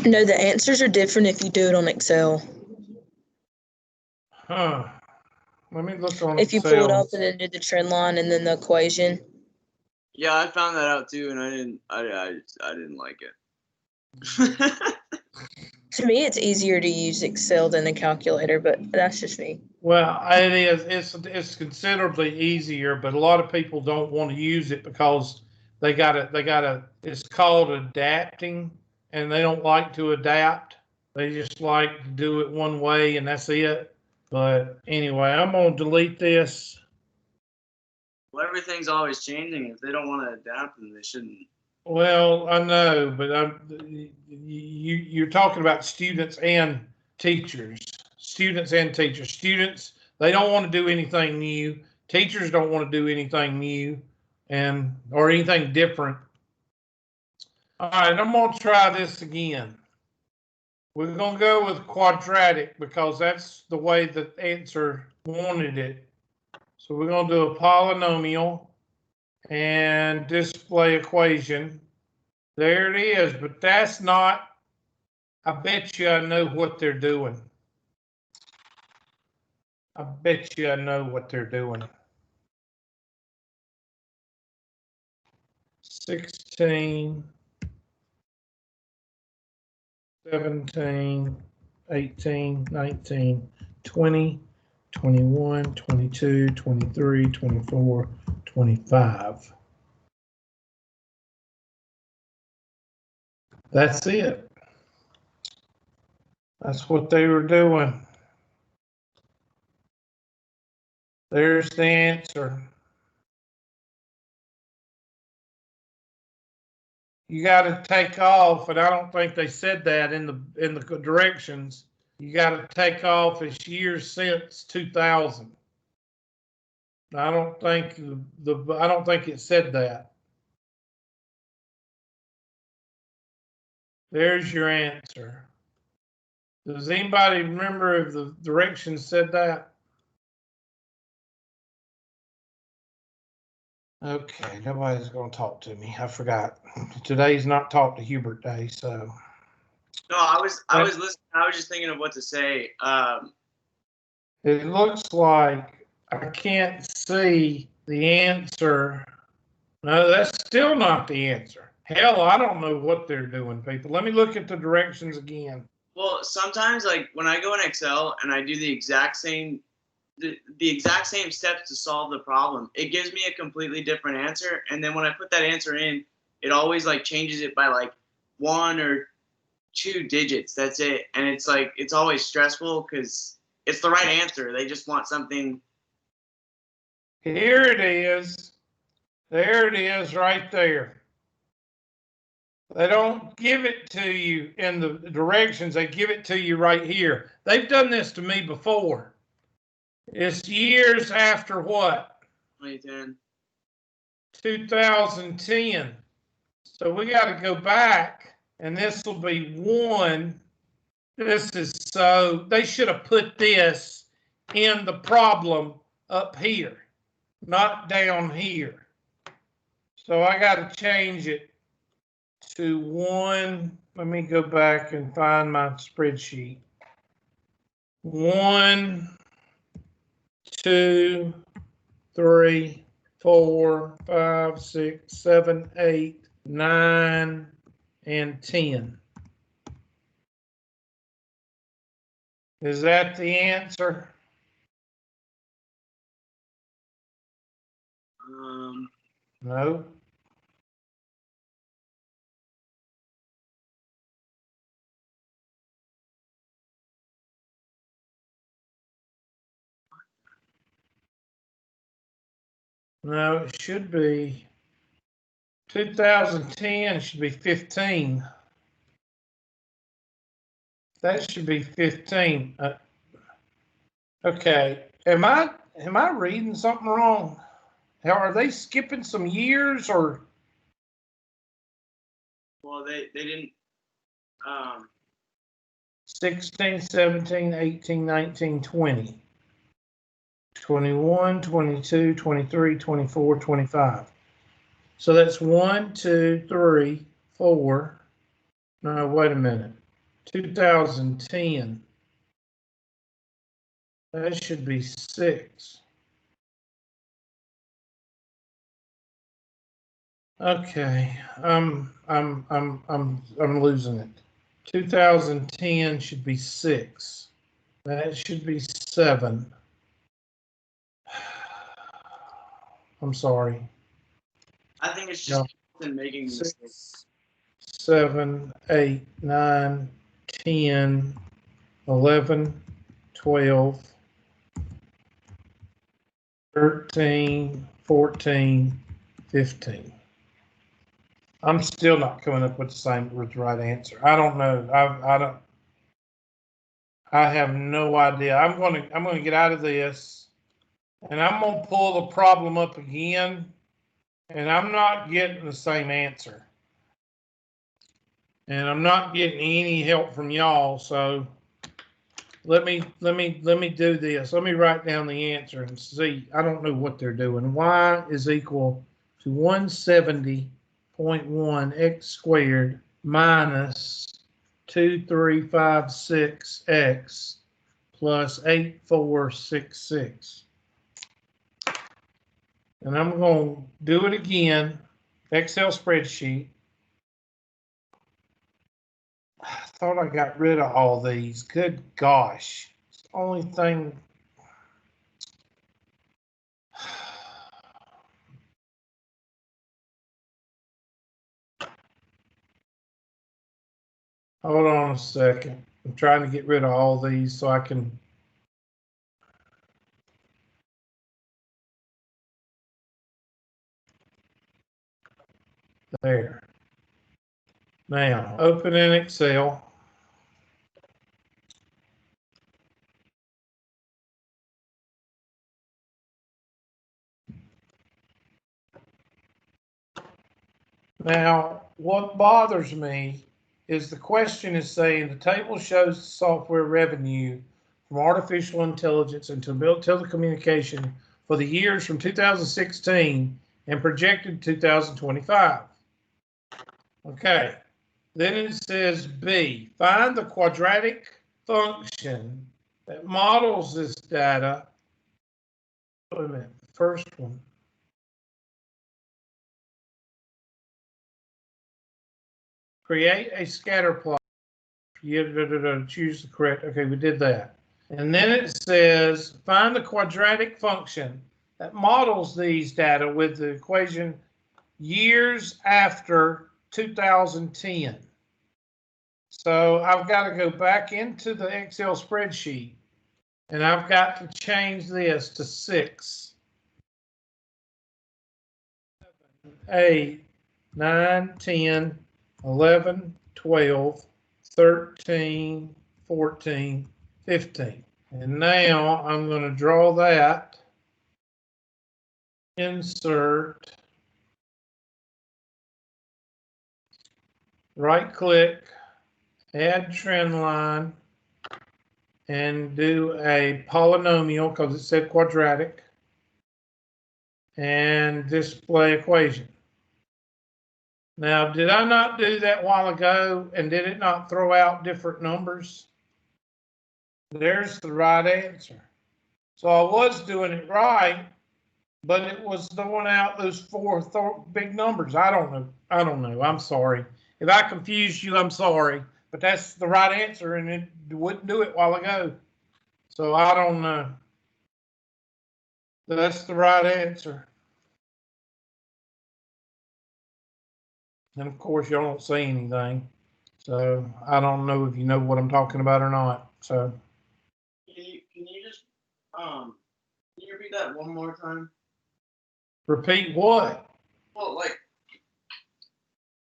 S5: No, the answers are different if you do it on Excel.
S1: Huh. Let me look on
S5: If you pull it up
S1: Excel.
S5: and then do the trend line and then the equation.
S2: Yeah, I found that out too, and I didn't like it.
S5: To me, it's easier to use Excel than the calculator, but that's just me.
S1: Well, it is. It's considerably easier, but a lot of people don't want to use it because they gotta. It's called adapting, and they don't like to adapt. They just like to do it one way, and that's it. But anyway, I'm gonna delete this.
S2: Well, everything's always changing. If they don't want to adapt, then they shouldn't.
S1: Well, I know, but you're talking about students and teachers. Students and teachers. Students, they don't want to do anything new. Teachers don't want to do anything new or anything different. All right, I'm going to try this again. We're going to go with quadratic because that's the way the answer wanted it. So we're going to do a polynomial and display equation. There it is, but that's not, I bet you I know what they're doing. I bet you I know what they're doing. 16, 17, 18, 19, 20, 21, 22, 23, 24, 25. That's it. That's what they were doing. There's the answer. You got to take off, and I don't think they said that in the directions. You got to take off as years since 2000. I don't think it said that. There's your answer. Does anybody remember if the directions said that? Okay, nobody's going to talk to me. I forgot. Today's not talk to Hubert day, so.
S2: No, I was listening. I was just thinking of what to say.
S1: It looks like I can't see the answer. No, that's still not the answer. Hell, I don't know what they're doing, people. Let me look at the directions again.
S2: Well, sometimes like when I go in Excel and I do the exact same steps to solve the problem, it gives me a completely different answer. And then when I put that answer in, it always like changes it by like 1 or 2 digits. That's it. And it's like it's always stressful because it's the right answer. They just want something.
S1: Here it is. There it is right there. They don't give it to you in the directions. They give it to you right here. They've done this to me before. It's years after what?
S2: 2010.
S1: 2010. So we got to go back, and this will be 1. This is so, they should have put this in the problem up here, not down here. So I got to change it to 1. Let me go back and find my spreadsheet. 1, 2, 3, 4, 5, 6, 7, 8, 9, and 10. Is that the answer? No. No, it should be 2010 should be 15. That should be 15. Okay. Am I reading something wrong? Are they skipping some years or?
S2: Well, they didn't.
S1: 16, 17, 18, 19, 20, 21, 22, 23, 24, 25. So that's 1, 2, 3, 4. No, wait a minute. 2010. That should be 6. Okay, I'm losing it. 2010 should be 6. That should be 7. I'm sorry.
S2: I think it's just making mistakes.
S1: 6, 7, 8, 9, 10, 11, 12, 13, 14, 15. I'm still not coming up with the right answer. I don't know. I have no idea. I'm gonna get out of this, and I'm gonna pull the problem up again, and I'm not getting the same answer. And I'm not getting any help from y'all, so let me do this. Let me write down the answer and see. I don't know what they're doing. Y is equal to 170.1 x squared minus 2356x plus 8466. And I'm going to do it again. Excel spreadsheet. I thought I got rid of all these. Good gosh. It's the only thing. Hold on a second. I'm trying to get rid of all these so I can. There. Now, open in Excel. Now, what bothers me is the question is saying the table shows the software revenue from artificial intelligence and telecommunication for the years from 2016 and projected 2025. Okay, then it says B, find the quadratic function that models this data. Wait a minute, the first one. Create a scatter plot. Choose the correct. Okay, we did that. And then it says find the quadratic function that models these data with the equation years after 2010. So I've got to go back into the Excel spreadsheet and I've got to change this to 6, 7, 8, 9, 10, 11, 12, 13, 14, 15. And now I'm going to draw that, insert, right click, add trend line, and do a polynomial because it said quadratic, and display equation. Now, did I not do that a while ago, and did it not throw out different numbers? There's the right answer. So I was doing it right, but it was throwing out those 4 big numbers. I don't know. I'm sorry. If I confused you, I'm sorry. But that's the right answer, and it wouldn't do it a while ago. So I don't know. That's the right answer. And of course, y'all don't say anything. So I don't know if you know what I'm talking about or not. So
S2: Can you just can you repeat that one more time?
S1: Repeat what?
S2: Well, like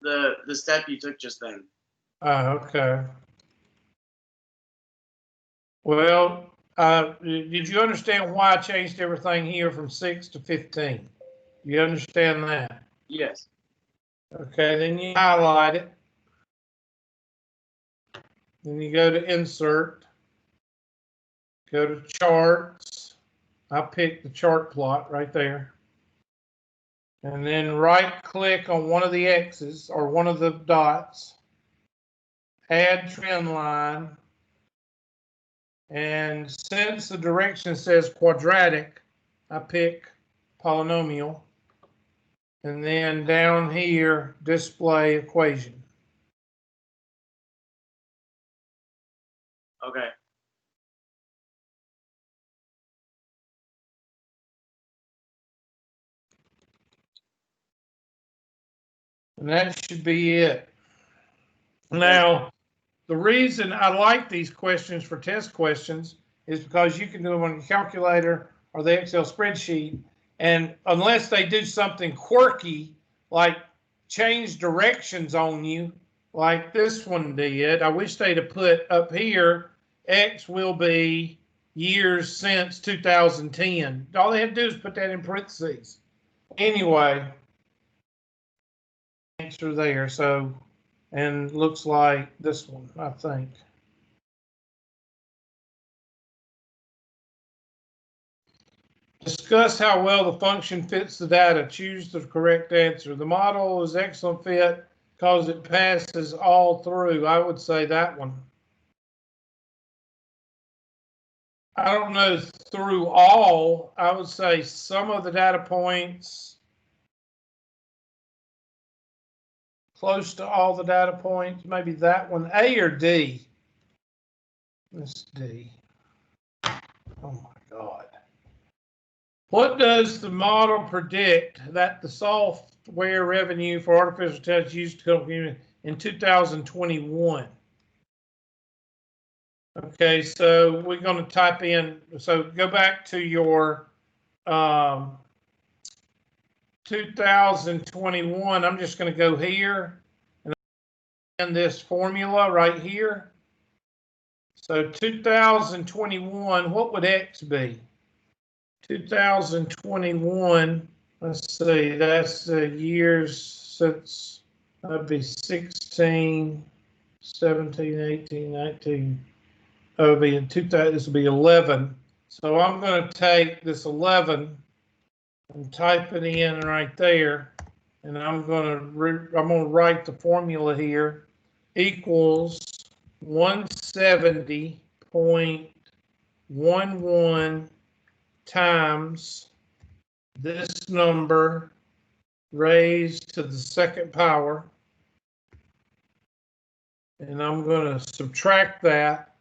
S2: the step you took just then.
S1: Oh, okay. Well, did you understand why I changed everything here from 6 to 15? You understand that?
S2: Yes.
S1: Okay, then you highlight it. Then you go to insert, go to charts. I picked the chart plot right there. And then right click on one of the X's or one of the dots, add trend line. And since the direction says quadratic, I pick polynomial. And then down here, display equation.
S2: Okay.
S1: And that should be it. Now, the reason I like these questions for test questions is because you can do them on your calculator or the Excel spreadsheet. And unless they do something quirky, like change directions on you, like this one did, I wish they'd have put up here, X will be years since 2010. All they have to do is put that in parentheses. Anyway, answer there. So, and looks like this one, I think. Discuss how well the function fits the data. Choose the correct answer. The model is excellent fit because it passes all through. I would say that one. I don't know through all. I would say some of the data points, close to all the data points, maybe that one. A or D? It's D. Oh my God. What does the model predict that the software revenue for artificial intelligence used to compute in 2021? Okay, so we're going to type in, so go back to your 2021. I'm just going to go here and in this formula right here. So 2021, what would X be? 2021, let's see, that's the years since, that'd be 16, 17, 18, 19. Oh, it'll be in 2000, this will be 11. So I'm going to take this 11 and type it in right there. And I'm going to write the formula here, equals 170.11 times this number raised to the second power. And I'm going to subtract that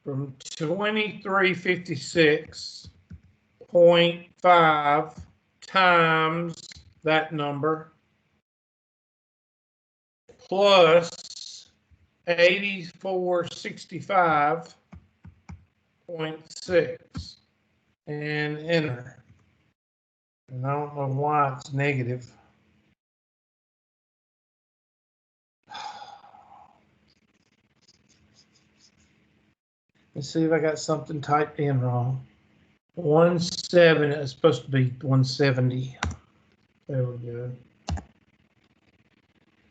S1: from 2356.5 times that number plus 8465.6 and enter. And I don't know why it's negative. Let's see if I got something typed in wrong. 170, it's supposed to be 170. There we go.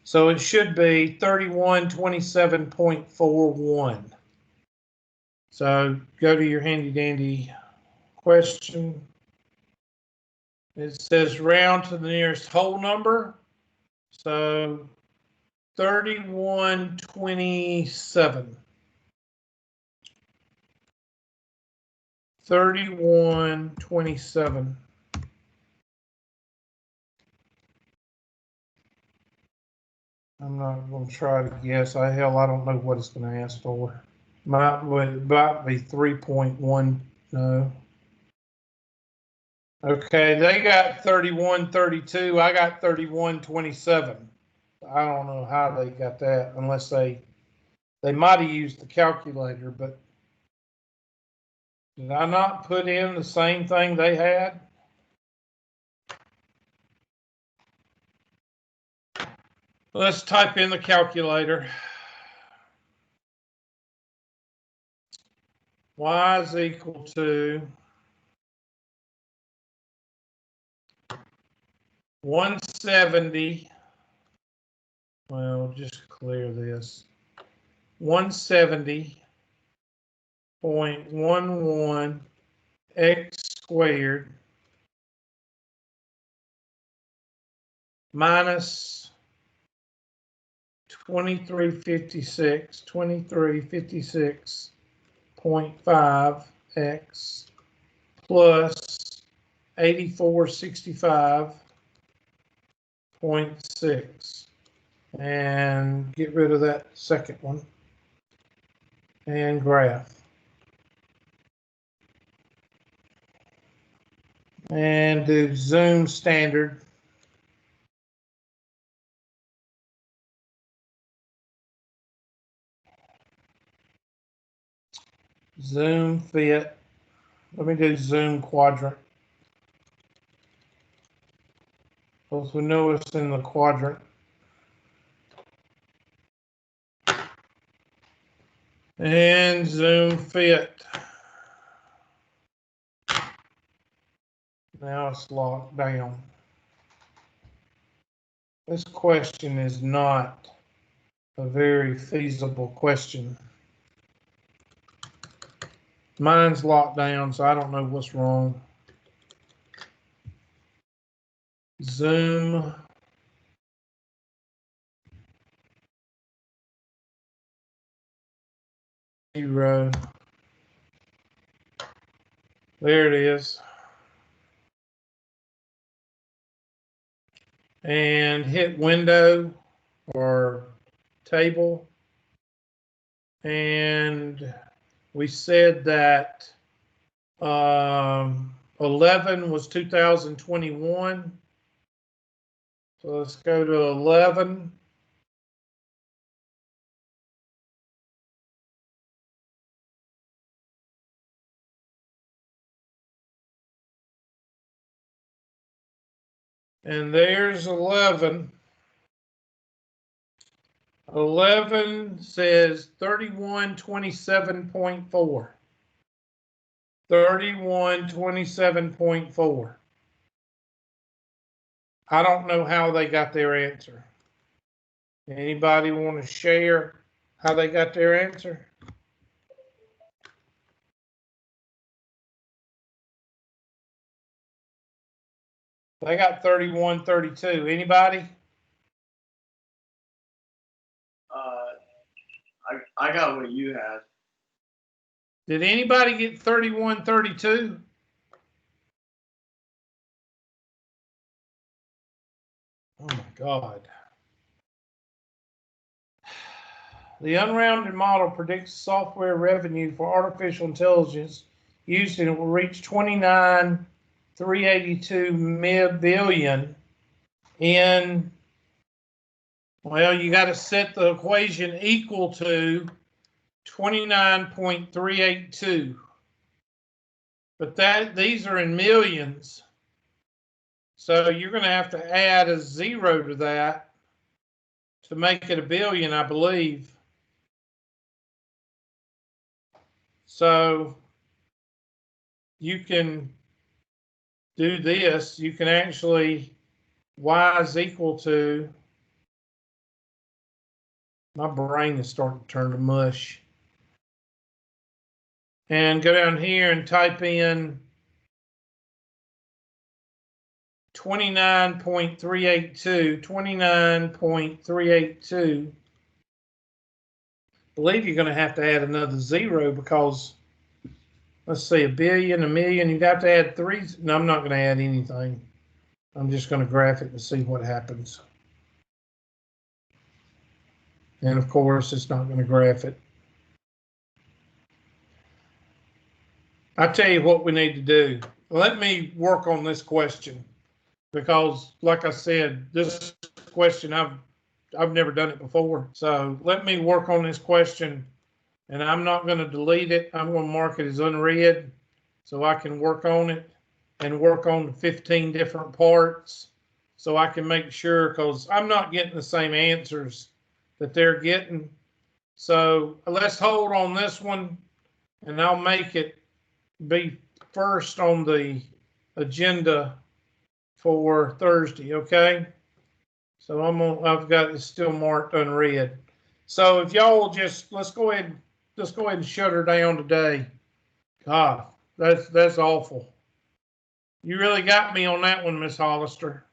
S1: So it should be 3127.41. So go to your handy dandy question. It says round to the nearest whole number. So 3127. 3127. I'm not going to try to guess. I don't know what it's going to ask for. Might be 3.1. No. Okay, they got 3132. I got 3127. I don't know how they got that, unless they might have used the calculator, but did I not put in the same thing they had? Let's type in the calculator. Y is equal to 170. Well, just clear this. 170.11 x squared minus 2356.5 x plus 8465.6, and get rid of that second one and graph. And do zoom standard. Zoom fit. Let me do zoom quadrant. Because we know it's in the quadrant. And zoom fit. Now it's locked down. This question is not a very feasible question. Mine's locked down, so I don't know what's wrong. Zoom. Zero. There it is. And hit window or table. And we said that 11 was 2021. So let's go to 11. And there's 11. 11 says 3127.4. 3127.4. I don't know how they got their answer. Anybody want to share how they got their answer? They got 3132. Anybody?
S2: I got what you had.
S1: Did anybody get 3132? Oh my God. The unrounded model predicts software revenue for artificial intelligence used and it will reach 29,382 billion in, well, you got to set the equation equal to 29.382. But these are in millions. So you're going to have to add a zero to that to make it a billion, I believe. So you can do this. You can actually, y is equal to, my brain is starting to turn to mush. And go down here and type in 29.382, 29.382. I believe you're going to have to add another zero because, let's see, a billion, a million, you'd have to add three. No, I'm not going to add anything. I'm just going to graph it and see what happens. And of course, it's not going to graph it. I tell you what we need to do. Let me work on this question because, like I said, this question I've never done it before. So let me work on this question, and I'm not going to delete it. I'm going to mark it as unread so I can work on it and work on the 15 different parts so I can make sure, because I'm not getting the same answers that they're getting. So let's hold on this one, and I'll make it be first on the agenda for Thursday, okay? So I've got it still marked unread. So if y'all will just, let's go ahead and shut her down today. God, that's awful. You really got me on that one, Miss Hollister.